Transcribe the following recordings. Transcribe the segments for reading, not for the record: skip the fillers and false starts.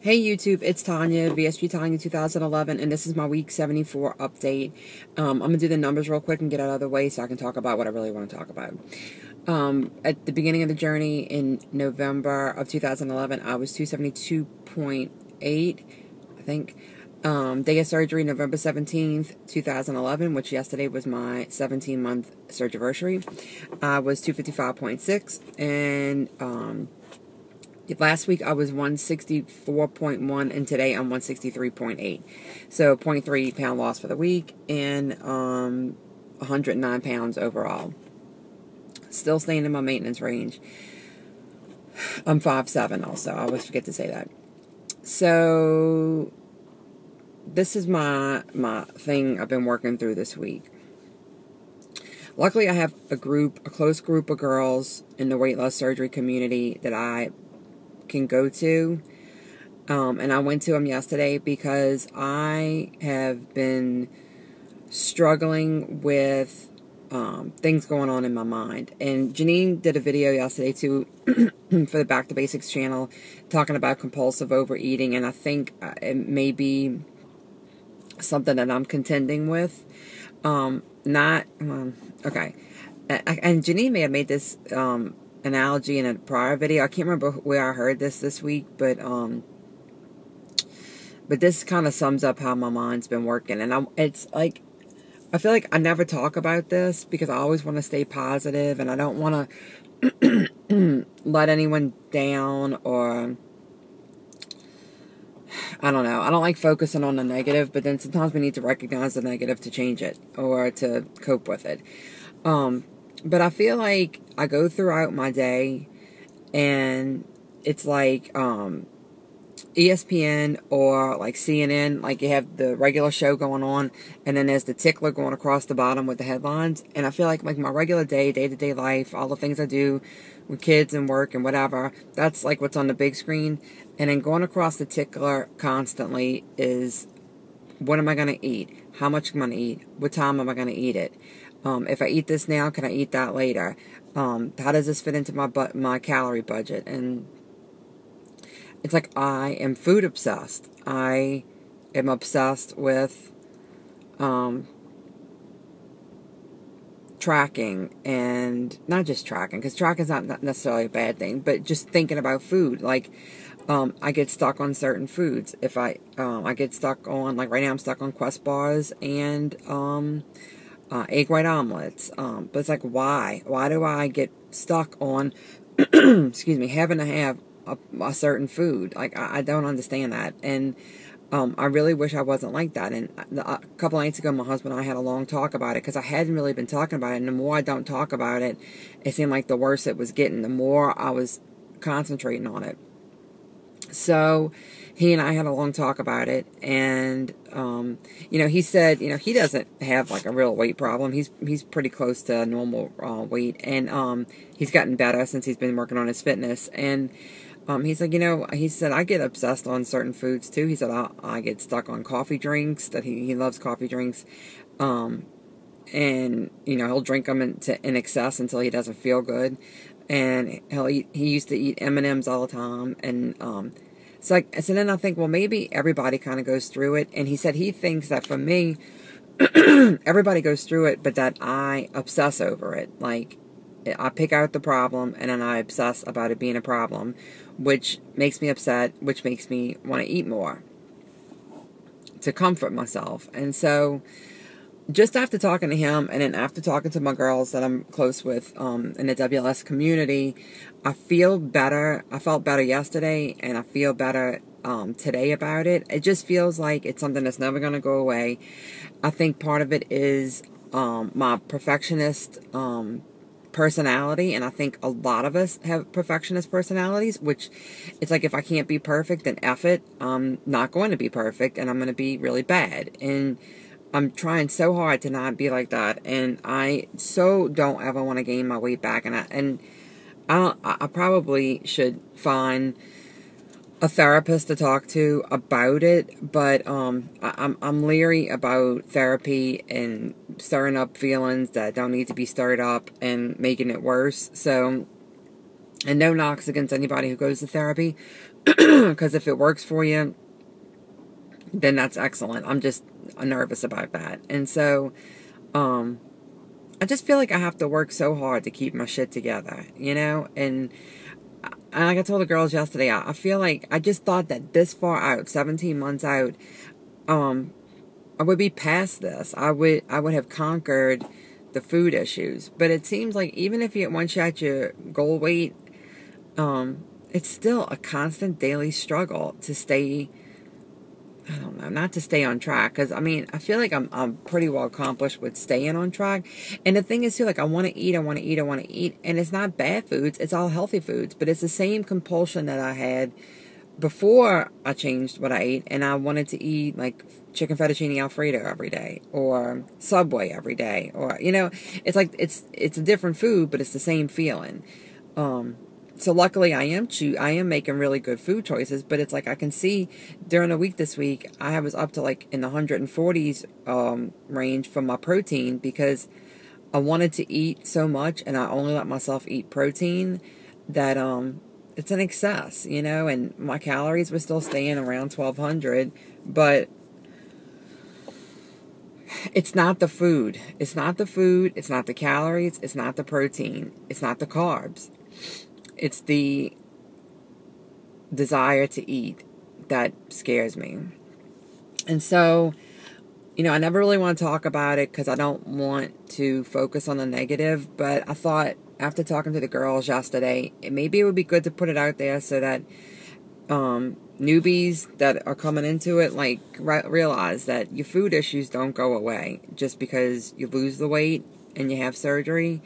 Hey YouTube, it's Tanya, VSG Tanya 2011, and this is my week 74 update. I'm going to do the numbers real quick and get out of the way so I can talk about what I really want to talk about. At the beginning of the journey in November of 2011, I was 272.8, I think. Day of surgery, November 17th, 2011, which yesterday was my 17-month surgery. I was 255.6, and last week I was 164.1, and today I'm 163.8. So 0.3 pound loss for the week, and 109 pounds overall. Still staying in my maintenance range. I'm 5'7" also. I always forget to say that. So this is my thing I've been working through this week. Luckily, I have a close group of girls in the weight loss surgery community that I can go to, and I went to them yesterday because I have been struggling with things going on in my mind. And Janine did a video yesterday too for the Back to Basics channel talking about compulsive overeating, and I think it may be something that I'm contending with. Okay. And Janine may have made this analogy in a prior video. I can't remember where I heard this week, but this kind of sums up how my mind's been working. And it's like, I feel like I never talk about this because I always want to stay positive, and I don't want to let anyone down, or I don't know. I don't like focusing on the negative, but then sometimes we need to recognize the negative to change it or to cope with it. But I feel like I go throughout my day, and it's like ESPN or like CNN, like you have the regular show going on, and then there's the tickler going across the bottom with the headlines. And I feel like my regular day-to-day life, all the things I do with kids and work and whatever, that's like what's on the big screen. And then going across the tickler constantly is, what am I going to eat? How much am I going to eat? What time am I going to eat it? If I eat this now, can I eat that later? How does this fit into my calorie budget? And it's like I am food obsessed. I am obsessed with tracking, and not just tracking, because tracking is not necessarily a bad thing, but just thinking about food. Like, I get stuck on certain foods. If I get stuck on, like right now I'm stuck on Quest bars and egg white omelets. But it's like, why? Why do I get stuck on, excuse me, having to have a certain food? Like, I don't understand that. And I really wish I wasn't like that. And a couple nights ago, my husband and I had a long talk about it, because I hadn't really been talking about it. And the more I don't talk about it, it seemed like the worse it was getting, the more I was concentrating on it. So he and I had a long talk about it, and he said, he doesn't have like a real weight problem. He's pretty close to normal weight, and he's gotten better since he's been working on his fitness. And he's like, he said, I get obsessed on certain foods too. He said, I get stuck on coffee drinks, that he loves coffee drinks, and he'll drink them in excess until he doesn't feel good. And he used to eat M&Ms all the time, and so then I think, well, maybe everybody kind of goes through it. And he said he thinks that for me, everybody goes through it, but that I obsess over it. Like, I pick out the problem, and then I obsess about it being a problem, which makes me upset, which makes me want to eat more to comfort myself. And so, just after talking to him, and then after talking to my girls that I'm close with in the WLS community, I feel better. I felt better yesterday, and I feel better today about it. It just feels like it's something that's never going to go away. I think part of it is my perfectionist personality, and I think a lot of us have perfectionist personalities, which it's like, if I can't be perfect, then F it. I'm not going to be perfect, and I'm going to be really bad. And I'm trying so hard to not be like that, and I so don't ever want to gain my weight back. And I probably should find a therapist to talk to about it, but I'm leery about therapy and stirring up feelings that don't need to be stirred up and making it worse. So, and no knocks against anybody who goes to therapy, Because if it works for you, then that's excellent. I'm just nervous about that. And so, I just feel like I have to work so hard to keep my shit together, you know? And like I told the girls yesterday, I feel like I just thought that this far out, 17 months out, I would be past this. I would have conquered the food issues. But it seems like even if once you're at your goal weight, it's still a constant daily struggle to stay, I don't know, not to stay on track. Because, I mean, I feel like I'm pretty well accomplished with staying on track. And the thing is, too, like, I want to eat. And it's not bad foods. It's all healthy foods. But it's the same compulsion that I had before I changed what I ate. And I wanted to eat, like, chicken fettuccine Alfredo every day. Or Subway every day. Or, you know, it's like, it's a different food, but it's the same feeling. So luckily I am making really good food choices, but it's like I can see during the week this week, I was up to like in the 140s range for my protein because I wanted to eat so much and I only let myself eat protein that it's an excess, you know, and my calories were still staying around 1200, but it's not the food. It's not the food, it's not the calories, it's not the protein, it's not the carbs. It's the desire to eat that scares me. And so, you know, I never really want to talk about it because I don't want to focus on the negative. But I thought after talking to the girls yesterday, maybe it would be good to put it out there so that newbies that are coming into it, like, realize that your food issues don't go away just because you lose the weight and you have surgery.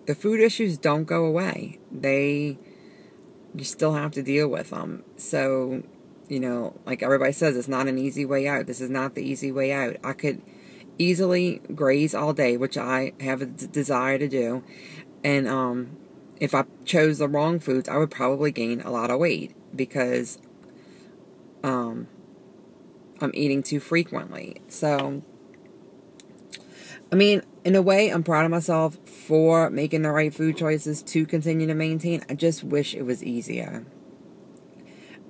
The food issues don't go away. You still have to deal with them. So, you know, like everybody says, it's not an easy way out. This is not the easy way out. I could easily graze all day, which I have a desire to do. And if I chose the wrong foods, I would probably gain a lot of weight because I'm eating too frequently. So, I mean, in a way, I'm proud of myself for making the right food choices to continue to maintain. I just wish it was easier.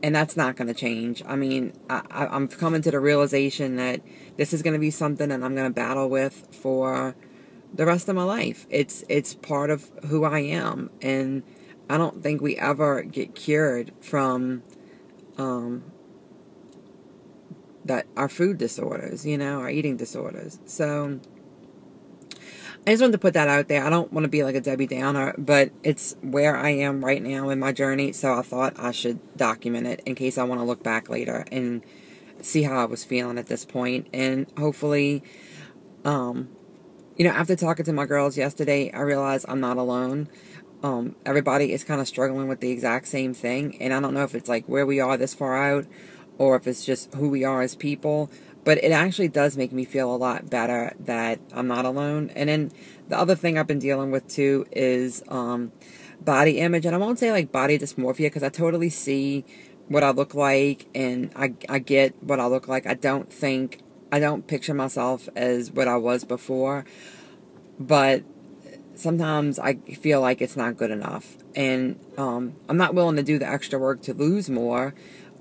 And that's not going to change. I mean, I'm coming to the realization that this is going to be something that I'm going to battle with for the rest of my life. It's part of who I am. And I don't think we ever get cured from that our food disorders, you know, our eating disorders. So I just wanted to put that out there. I don't want to be like a Debbie Downer, but it's where I am right now in my journey, so I thought I should document it in case I want to look back later and see how I was feeling at this point. And hopefully, you know, after talking to my girls yesterday, I realized I'm not alone. Everybody is kind of struggling with the exact same thing, and I don't know if it's like where we are this far out, or if it's just who we are as people. But it actually does make me feel a lot better that I'm not alone. And then the other thing I've been dealing with too is body image. And I won't say like body dysmorphia because I totally see what I look like and I get what I look like. I don't picture myself as what I was before. But sometimes I feel like it's not good enough. And I'm not willing to do the extra work to lose more.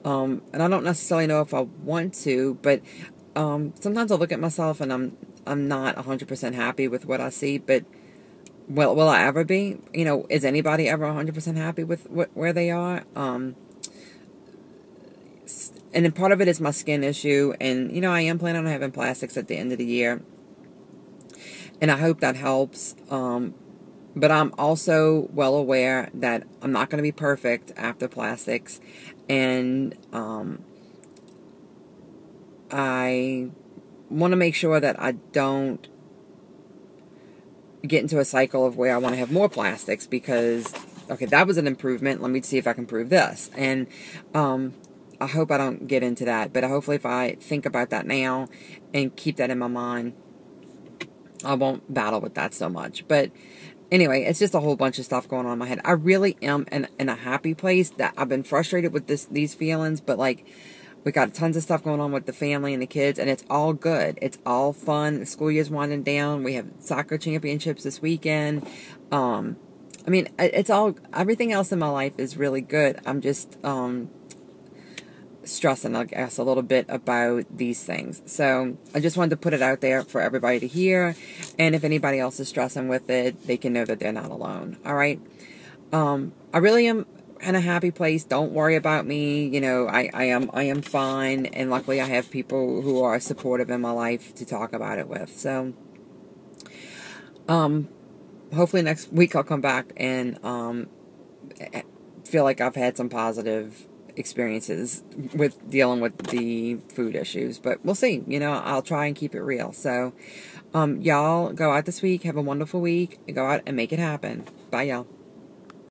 And I don't necessarily know if I want to, but sometimes I look at myself and I'm not 100% happy with what I see. But will I ever be? You know, is anybody ever 100% happy with where they are? And then part of it is my skin issue, and you know, I am planning on having plastics at the end of the year, and I hope that helps. But I'm also well aware that I'm not going to be perfect after plastics. And I want to make sure that I don't get into a cycle of where I want to have more plastics because, okay, that was an improvement. Let me see if I can prove this. And I hope I don't get into that. But hopefully if I think about that now and keep that in my mind, I won't battle with that so much. But anyway, it's just a whole bunch of stuff going on in my head. I really am in a happy place. That I've been frustrated with these feelings, but like we got tons of stuff going on with the family and the kids, and it's all good. It's all fun. The school year's winding down. We have soccer championships this weekend. I mean, it's all, everything else in my life is really good. I'm just stressing, I guess, a little bit about these things. So I just wanted to put it out there for everybody to hear. And if anybody else is stressing with it, they can know that they're not alone. All right. I really am in a happy place. Don't worry about me. You know, I am fine. And luckily I have people who are supportive in my life to talk about it with. So, hopefully next week I'll come back and feel like I've had some positive experiences with dealing with the food issues. But we'll see. You know, I'll try and keep it real. So, y'all go out this week. Have a wonderful week. Go out and make it happen. Bye, y'all.